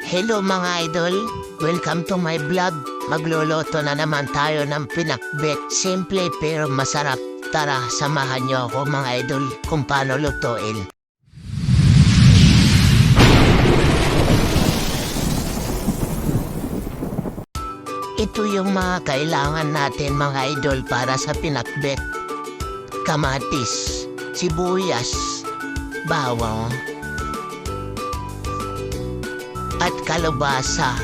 Hello mga idol, welcome to my vlog. Magluluto na naman tayo ng pinakbet. Simple pero masarap. Tara, samahan niyo ako mga idol kung paano lutuin. Ito yung mga kailangan natin mga idol para sa pinakbet. Kamatis, sibuyas, bawang, at kalabasa.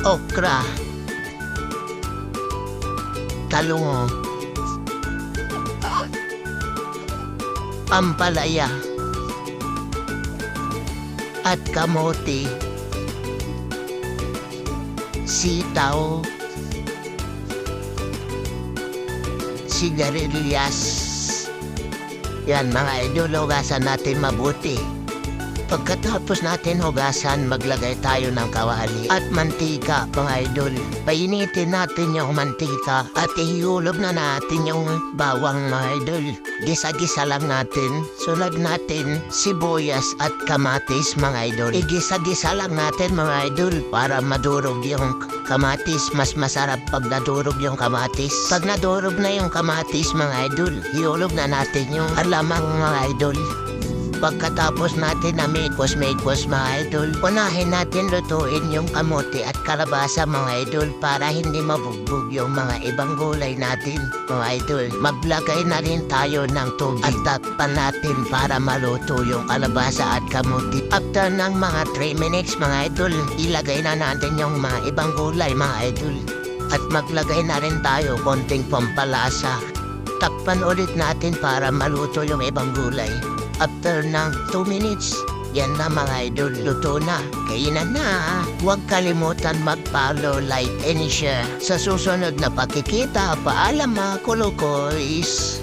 Okra, talong, ampalaya, at kamote, sitaw, sigarilyas. Yan mga idol, hugasan natin mabuti. Pagkatapos natin hugasan, maglagay tayo ng kawali at mantika mga idol. Painitin natin yung mantika at ihulog na natin yung bawang mga idol. Gisa-gisa lang natin. Sunod natin sibuyas at kamatis mga idol. Igisa-gisa lang natin mga idol para madurog yung kamatis. Mas masarap pag nadurog yung kamatis. Pag nadurog na yung kamatis mga idol, ihulog na natin yung alamang mga idol. Pagkatapos natin na mikos mga idol, unahin natin lutuin yung kamote at kalabasa mga idol para hindi mabugbog yung mga ibang gulay natin mga idol. Maglagay na rin tayo ng tubig at takpan natin para maluto yung kalabasa at kamote. After ng mga 3 minutes mga idol, ilagay na natin yung mga ibang gulay mga idol. At maglagay na rin tayo konting pampalasa. Takpan ulit natin para maluto yung ibang gulay. After ng 2 minutes, yan na mga idol, luto na. Kainan na. Huwag kalimutan mag-follow, like, and share. Sa susunod na pakikita, paalam mga kulukoys.